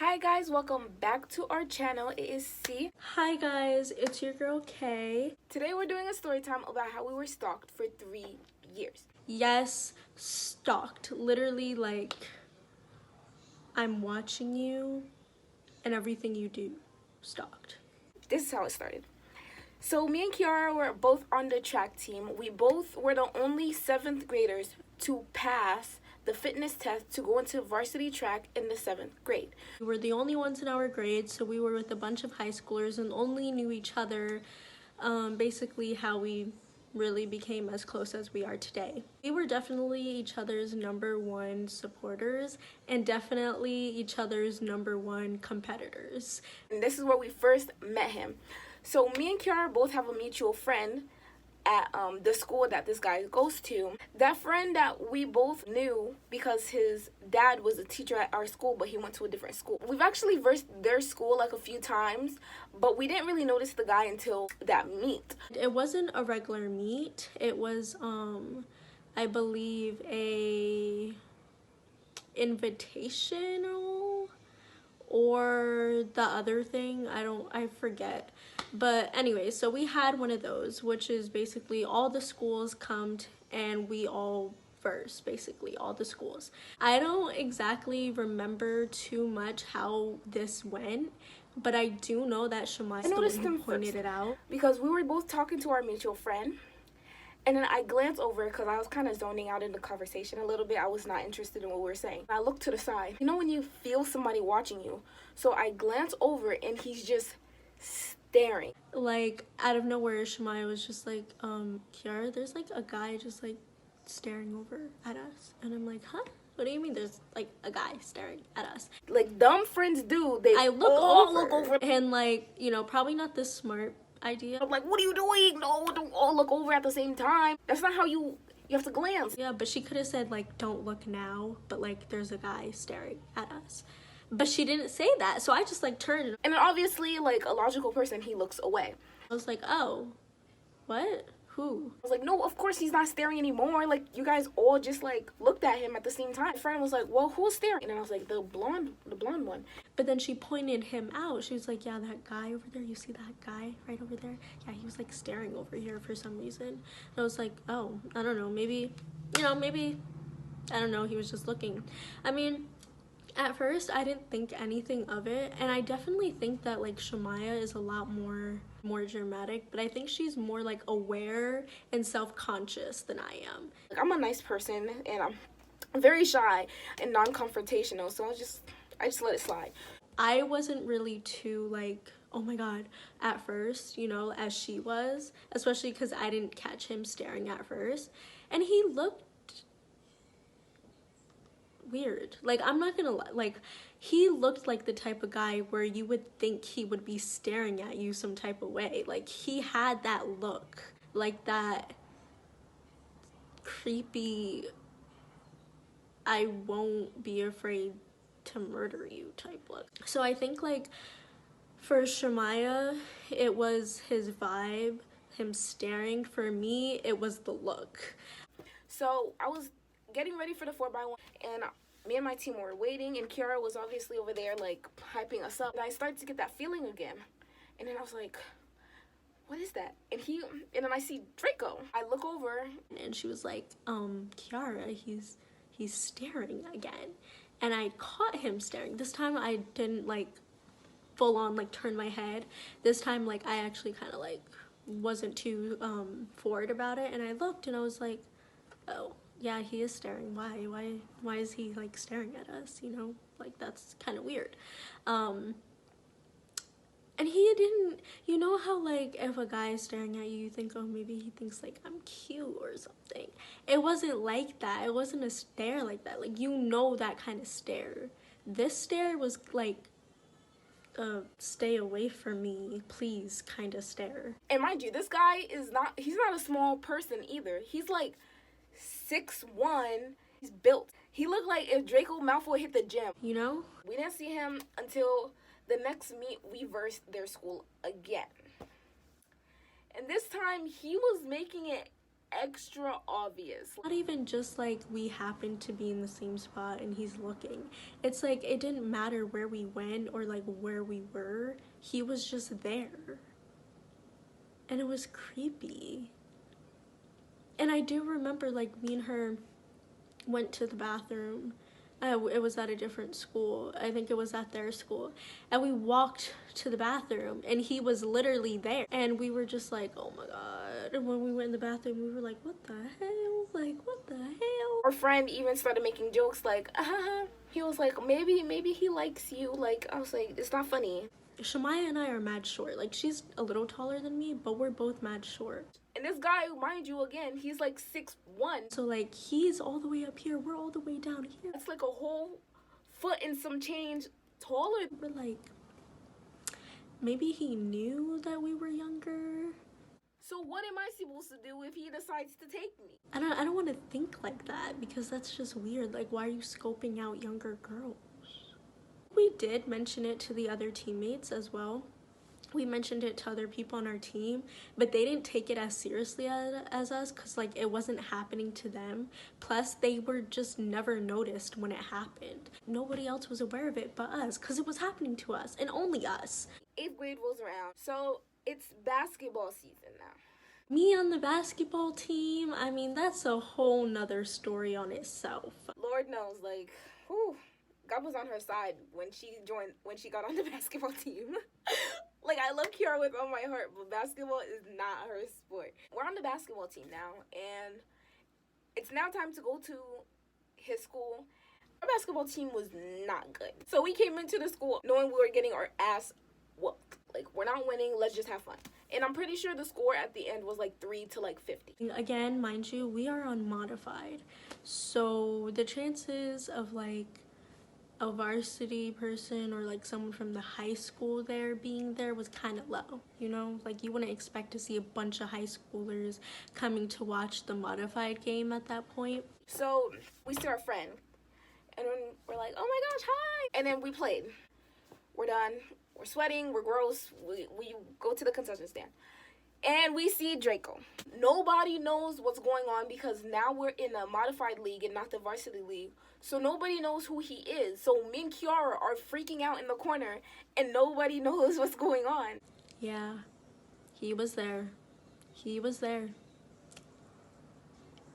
Hi guys, welcome back to our channel. It is C. Hi guys, it's your girl Kay. Today we're doing a story time about how we were stalked for 3 years. Yes, stalked. Literally, like, I'm watching you and everything you do. Stalked. This is how it started. So me and Kiara were both on the track team. We both were the only 7th graders to pass the fitness test to go into varsity track in the 7th grade. We were the only ones in our grade, so we were with a bunch of high schoolers and only knew each other. Basically how we really became as close as we are today. We were definitely each other's #1 supporters and definitely each other's #1 competitors. And this is where we first met him. So me and Kiara both have a mutual friend at the school that this guy goes to. That friend that we both knew because his dad was a teacher at our school, but he went to a different school. We've actually versed their school like a few times, but we didn't really notice the guy until that meet. It wasn't a regular meet. It was I believe a invitational or the other thing. I forget. But anyway, so we had one of those, which is basically all the schools come and we all verse, basically all the schools. I don't exactly remember too much how this went, but I do know that Shamai pointed it out. Because we were both talking to our mutual friend, and then I glanced over because I was kind of zoning out in the conversation a little bit. I was not interested in what we were saying. I looked to the side. You know when you feel somebody watching you? So I glanced over and he's just staring. Like, out of nowhere, Shemaya was just like, Kiara, there's like a guy just like staring over at us. And I'm like, huh? What do you mean there's like a guy staring at us? Like dumb friends do. I look over. And like, you know, probably not this smart idea. I'm like, what are you doing? No, don't all look over at the same time. That's not how you have to glance. Yeah, but she could have said like, don't look now, but like there's a guy staring at us. But she didn't say that, so I just like turned. And then obviously, like a logical person, he looks away. I was like, oh, what? Who? I was like, no, of course he's not staring anymore. Like, you guys all just like looked at him at the same time. My friend was like, well, who's staring? And then I was like, the blonde one. But then she pointed him out. She was like, yeah, that guy over there. You see that guy right over there? Yeah, he was like staring over here for some reason. And I was like, oh, I don't know. Maybe, you know, maybe, I don't know. He was just looking. I mean, at first, I didn't think anything of it, and I definitely think that like Shamaya is a lot more dramatic, but I think she's more like aware and self-conscious than I am. Like, I'm a nice person, and I'm very shy and non-confrontational, so I just let it slide. I wasn't really too like, oh my god, at first, you know, as she was, especially because I didn't catch him staring at first, and he looked weird. Like, I'm not gonna lie, like, he looked like the type of guy where you would think he would be staring at you some type of way. Like, he had that look, like that creepy, I won't be afraid to murder you type look. So I think like for Shamaya, it was his vibe, him staring. For me, it was the look. So I was getting ready for the 4x1, and me and my team were waiting, and Kiara was obviously over there like hyping us up, and I started to get that feeling again, and then I was like, what is that? And then I see Draco. I look over and she was like, Kiara, he's staring again. And I caught him staring. This time I didn't like full on like turn my head. This time like I actually kind of like wasn't too forward about it, and I looked and I was like, oh yeah, he is staring. Why is he like staring at us, you know? Like, that's kind of weird. And he didn't, you know how like if a guy is staring at you, you think, oh, maybe he thinks like I'm cute or something. It wasn't like that. It wasn't a stare like that. Like, you know, that kind of stare. This stare was like stay away from me please kind of stare. And mind you, this guy he's not a small person either. He's like 6'1". He's built. He looked like if Draco Malfoy hit the gym. You know? We didn't see him until the next meet we versed their school again. And this time he was making it extra obvious. Not even just like we happened to be in the same spot and he's looking. It's like it didn't matter where we went or like where we were. He was just there. And it was creepy. And I do remember like me and her went to the bathroom. It was at a different school. I think it was at their school. And we walked to the bathroom and he was literally there. And we were just like, oh my God. And when we went in the bathroom, we were like, what the hell? Like, what the hell? Our friend even started making jokes like, he was like, maybe he likes you. Like, I was like, it's not funny. Shamaya and I are mad short. Like, she's a little taller than me, but we're both mad short. And this guy, mind you, again, he's like 6'1". So, like, he's all the way up here. We're all the way down here. It's like a whole foot and some change taller. We're like, maybe he knew that we were younger. So what am I supposed to do if he decides to take me? I don't want to think like that because that's just weird. Like, why are you scoping out younger girls? We did mention it to the other teammates as well. We mentioned it to other people on our team, but they didn't take it as seriously as us because like it wasn't happening to them. Plus they were just never noticed when it happened. Nobody else was aware of it but us because it was happening to us and only us. 8th grade rolls around, so it's basketball season now. Me on the basketball team, I mean, that's a whole nother story on itself. Lord knows, like, whew, God was on her side when she got on the basketball team. Like, I love Kiara with all my heart, but basketball is not her sport. We're on the basketball team now, and it's now time to go to his school. Our basketball team was not good. So we came into the school knowing we were getting our ass whooped. Like, we're not winning, let's just have fun. And I'm pretty sure the score at the end was like 3 to like 50. Again, mind you, we are on modified. So the chances of like a varsity person or like someone from the high school there being there was kind of low, you know? Like, you wouldn't expect to see a bunch of high schoolers coming to watch the modified game at that point. So we see our friend and then we're like, oh my gosh, hi. And then we played. We're done. We're sweating. We're gross. We go to the concession stand. And we see Draco. Nobody knows what's going on because now we're in a modified league and not the varsity league. So nobody knows who he is. So me and Kiara are freaking out in the corner and nobody knows what's going on. Yeah, he was there. He was there.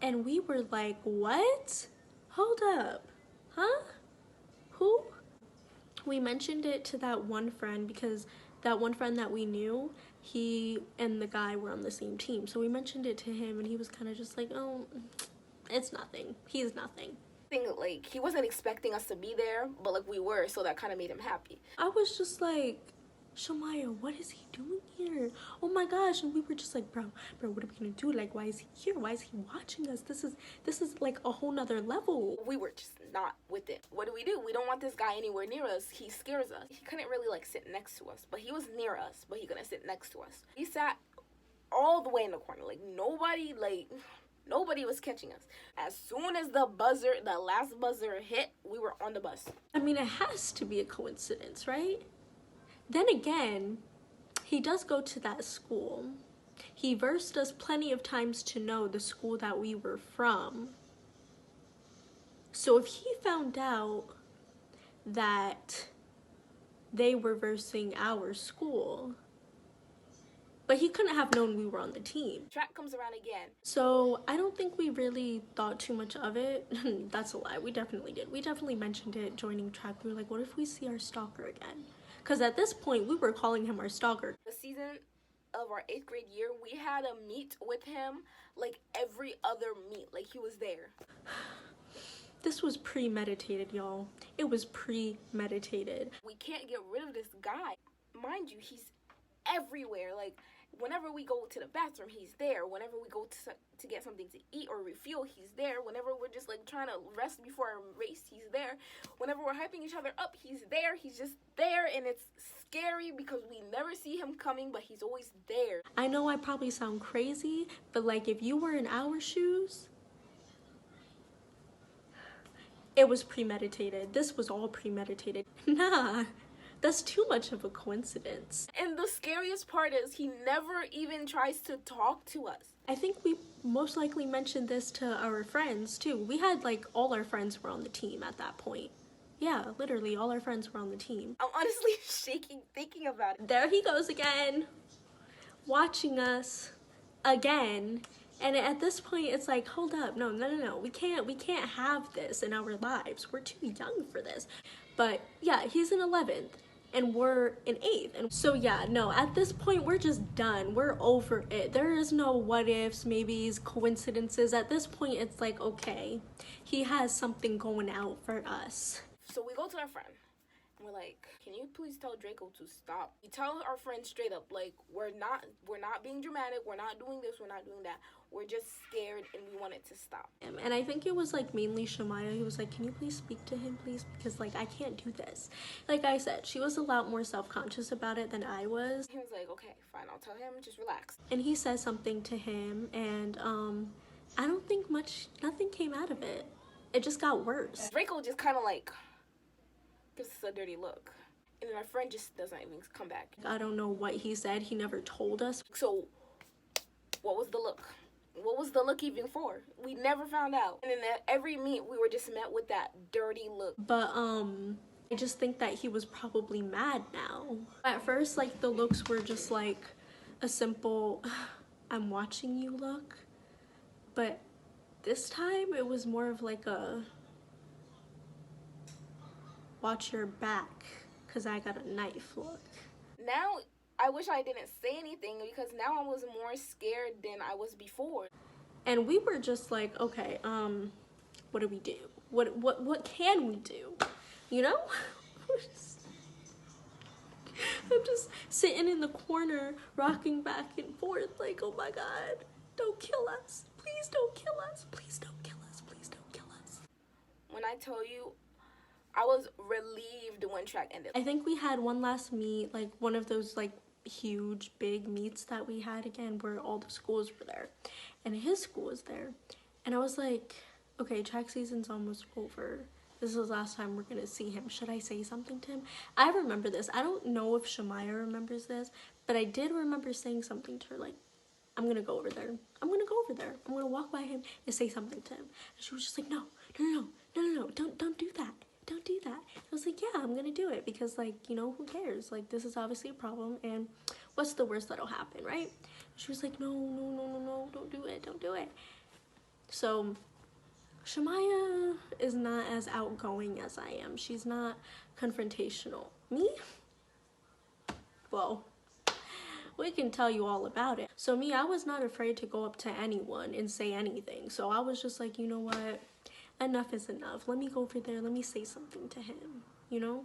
And we were like, what? Hold up. Huh? Who? We mentioned it to that one friend because that one friend that we knew, he and the guy were on the same team. So we mentioned it to him and he was kind of just like, oh, it's nothing. He's nothing. Like, he wasn't expecting us to be there, but like we were, so that kind of made him happy. I was just like, Shamaya, what is he doing here? Oh my gosh. And we were just like, bro, what are we gonna do? Like, why is he here? Why is he watching us? This is like a whole nother level. We were just not with it. What do? We don't want this guy anywhere near us. He scares us. He couldn't really like sit next to us, but he was near us, but he couldn't sit next to us. He sat all the way in the corner. Like, nobody was catching us. As soon as the last buzzer hit, we were on the bus. I mean, it has to be a coincidence, right? Then again, he does go to that school. He versed us plenty of times to know the school that we were from. So if he found out that they were versing our school, but he couldn't have known we were on the team. Track comes around again. So I don't think we really thought too much of it. That's a lie. We definitely did. We definitely mentioned it joining track. We were like, what if we see our stalker again? Because at this point, we were calling him our stalker. The season of our 8th grade year, we had a meet with him like every other meet. Like, he was there. This was premeditated, y'all. It was premeditated. We can't get rid of this guy. Mind you, he's everywhere. Like, whenever we go to the bathroom, he's there. Whenever we go to get something to eat or refuel, he's there. Whenever we're just like trying to rest before a race, he's there. Whenever we're hyping each other up, he's there. He's just there, and it's scary because we never see him coming, but he's always there. I know I probably sound crazy, but like, if you were in our shoes, it was premeditated. This was all premeditated. Nah, That's too much of a coincidence. And the scariest part is he never even tries to talk to us. I think we most likely mentioned this to our friends too. We had like all our friends were on the team at that point. Yeah, literally all our friends were on the team. I'm honestly shaking thinking about it. There he goes again, watching us again. And at this point it's like, hold up, no, we can't have this in our lives. We're too young for this. But yeah, he's in 11th and we're in 8th. And so yeah, no, at this point we're just done. We're over it. There is no what ifs, maybes, coincidences. At this point it's like, okay, he has something going out for us. So we go to our friend and we're like, can you please tell Draco to stop? We tell our friend straight up, like, we're not being dramatic, we're not doing this, we're not doing that. We're just scared and we want it to stop. And I think it was like mainly Shamaya. He was like, can you please speak to him, please? Because like, I can't do this. Like I said, she was a lot more self-conscious about it than I was. He was like, okay, fine, I'll tell him, just relax. And he says something to him, and I don't think nothing came out of it. It just got worse. Draco just kind of like gives us a dirty look. And then our friend just doesn't even come back. I don't know what he said. He never told us. So what was the look? What was the look even for? We never found out. And then at every meet, we were just met with that dirty look. But, I just think that he was probably mad now. At first, like, the looks were just, like, a simple, I'm watching you look. But this time, it was more of, like, a watch your back, because I got a knife look. Now, I wish I didn't say anything because now I was more scared than I was before. And we were just like, okay, what do we do? What can we do? You know? I'm just sitting in the corner, rocking back and forth, like, oh my God, don't kill us. Please don't kill us. Please don't kill us. Please don't kill us. When I tell you, I was relieved when track ended. I think we had one last meet, like one of those like huge big meets that we had again where all the schools were there. And his school was there. And I was like, okay, track season's almost over. This is the last time we're gonna see him. Should I say something to him? I remember this. I don't know if Shamaya remembers this, but I did remember saying something to her, like, I'm gonna go over there. I'm gonna go over there. I'm gonna walk by him and say something to him. And she was just like, no, don't do that. Don't do that. I was like, yeah, I'm gonna do it because, like, you know, who cares? Like, this is obviously a problem, and what's the worst that'll happen, right? She was like, no, don't do it. So Shamaya is not as outgoing as I am. She's not confrontational. Me? Well, we can tell you all about it. So me, I was not afraid to go up to anyone and say anything. So I was just like, you know what? Enough is enough. Let me go over there. Let me say something to him, you know?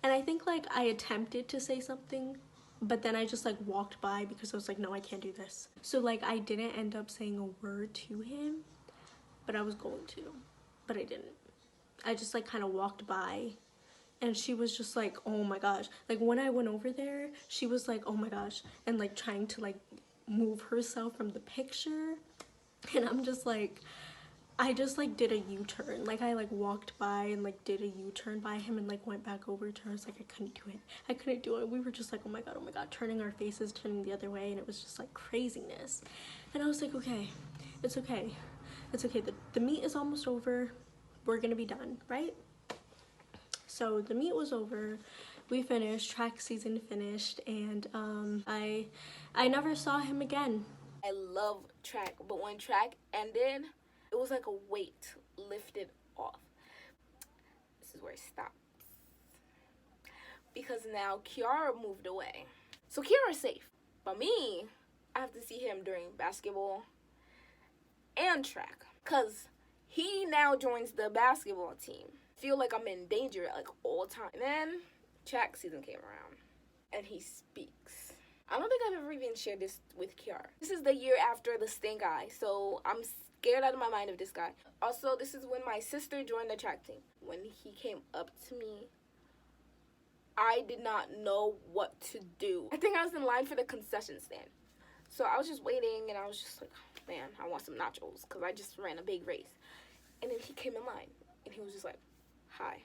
And I think, like, I attempted to say something, but then I just, like, walked by because I was like, no, I can't do this. So, like, I didn't end up saying a word to him, but I was going to, but I didn't. I just, like, kind of walked by, and she was just like, oh my gosh. Like, when I went over there, she was like, oh my gosh, and, like, trying to, like, move herself from the picture, and I'm just like, I just, like, did a U-turn. Like, I, like, walked by and, like, did a U-turn by him and, like, went back over to her. I was like, I couldn't do it. We were just like, oh my God, turning our faces, turning the other way, and it was just, like, craziness. And I was like, okay, it's okay. It's okay. The meet is almost over. We're gonna be done, right? So the meet was over. We finished. Track season finished, and I never saw him again. I love track, but when track ended, it was like a weight lifted off. This is where it stops. Because now Kiara moved away. So Kiara's safe. But me, I have to see him during basketball and track. Because he now joins the basketball team. Feel like I'm in danger like all the time. And then track season came around. And he speaks. I don't think I've ever even shared this with Kiara. This is the year after the stink eye. So I'm scared out of my mind of this guy. Also, this is when my sister joined the track team. When he came up to me, I did not know what to do. I think I was in line for the concession stand. So I was just waiting, and I was just like, oh, man, I want some nachos, because I just ran a big race. And then he came in line, and he was just like, hi.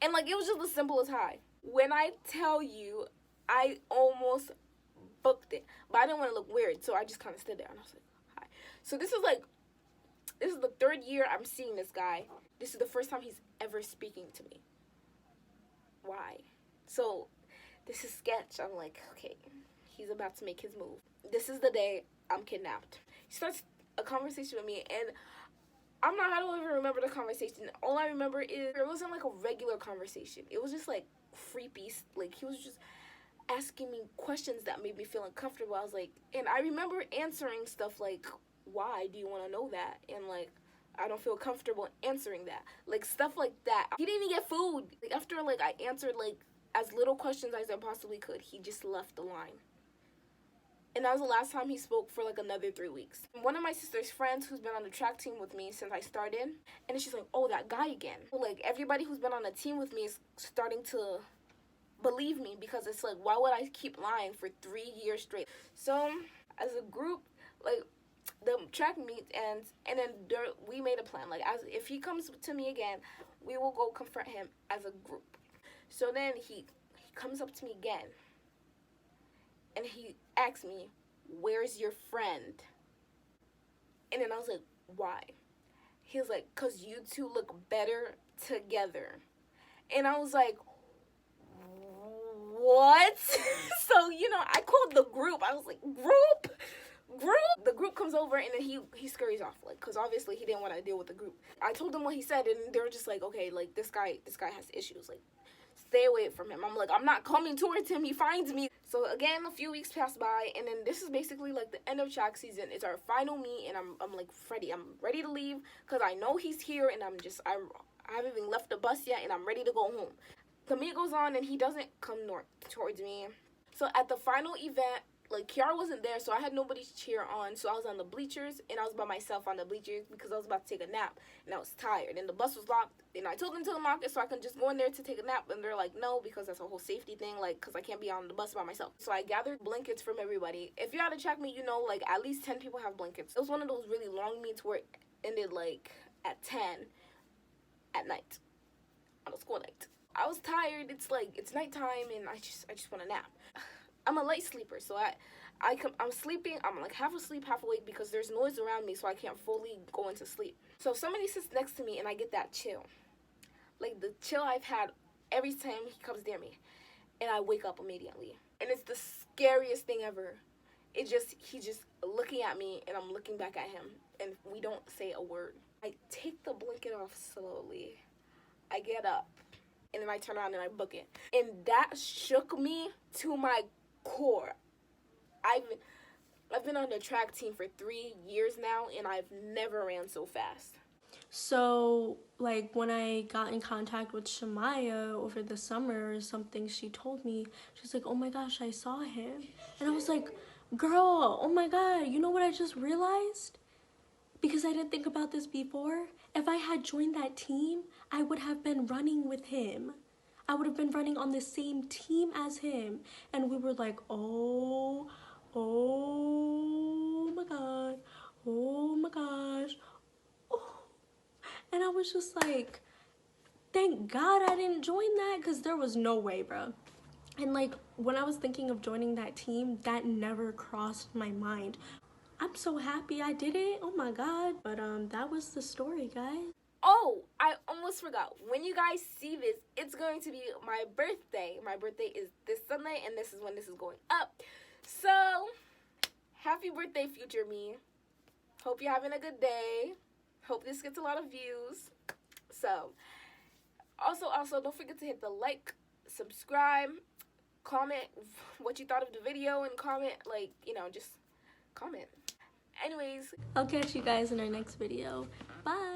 And, like, it was just as simple as hi. When I tell you, I almost booked it, but I didn't want to look weird, so I just kind of stood there and I was like, hi. So this is the third year I'm seeing this guy. This is the first time he's ever speaking to me. Why? So this is sketch. I'm like, okay, he's about to make his move. This is the day I'm kidnapped. He starts a conversation with me, and I don't even remember the conversation. All I remember is it wasn't like a regular conversation. It was just like creepy. Like he was just asking me questions that made me feel uncomfortable. I was like, and I remember answering stuff like, why do you want to know that? And like, I don't feel comfortable answering that. Like stuff like that. He didn't even get food. Like, after like I answered like as little questions as I possibly could, he just left the line. And that was the last time he spoke for like another 3 weeks. One of my sister's friends who's been on the track team with me since I started, and she's like, oh, that guy again. Like everybody who's been on the team with me is starting to believe me, because it's like, why would I keep lying for 3 years straight? So as a group, like the track meet ends, and then we made a plan. Like, as if he comes to me again, we will go confront him as a group. So then he comes up to me again, and he asked me, where's your friend? And then I was like, why? He was like, because you two look better together. And I was like, what? So, I called the group. I was like, group? The group comes over, and then he scurries off, like, because obviously he didn't want to deal with the group. I told them what he said, and they were just like, okay, like, this guy has issues, like, stay away from him. I'm like, I'm not coming towards him. He finds me. So again, a few weeks passed by, and then this is basically like the end of track season. It's our final meet, and I'm like ready. I'm ready to leave because I know he's here, and I haven't even left the bus yet, and I'm ready to go home. The meet goes on, and he doesn't come towards me. So at the final event, like, Kiara wasn't there, so I had nobody to cheer on. So I was on the bleachers, and I was by myself on the bleachers because I was about to take a nap, and I was tired. And the bus was locked, and I told them to unlock it so I can just go in there to take a nap. And they're like, no, because that's a whole safety thing, like, because I can't be on the bus by myself. So I gathered blankets from everybody. If you're at a track meet, like, at least 10 people have blankets. It was one of those really long meets where it ended, like, at 10 at night, on a school night. I was tired. It's nighttime, and I just want to nap. I'm a light sleeper, so I'm sleeping. I'm like half asleep, half awake because there's noise around me, so I can't fully go into sleep. So somebody sits next to me, and I get that chill, like the chill I've had every time he comes near me, and I wake up immediately. And it's the scariest thing ever. He's just looking at me, and I'm looking back at him, and we don't say a word. I take the blanket off slowly. I get up, and then I turn around and I book it, and that shook me to my core. I've been on the track team for 3 years now, and I've never ran so fast. So, like, when I got in contact with Shamaya over the summer or something, she told me, she's like, oh my gosh, I saw him. And I was like, girl, oh my god, you know what I just realized? Because I didn't think about this before. If I had joined that team, I would have been running with him. I would have been running on the same team as him. And we were like, oh my god, oh my gosh. Oh. And I was just like, thank God I didn't join that, because there was no way, bro. And like, when I was thinking of joining that team, that never crossed my mind. I'm so happy I did it. Oh my god. But that was the story, guys. Oh, I almost forgot. When you guys see this, it's going to be my birthday. My birthday is this Sunday, and this is when this is going up. So, happy birthday, future me. Hope you're having a good day. Hope this gets a lot of views. So, also, don't forget to hit the like, subscribe, comment what you thought of the video, and comment, like, just comment. Anyways, I'll catch you guys in our next video. Bye.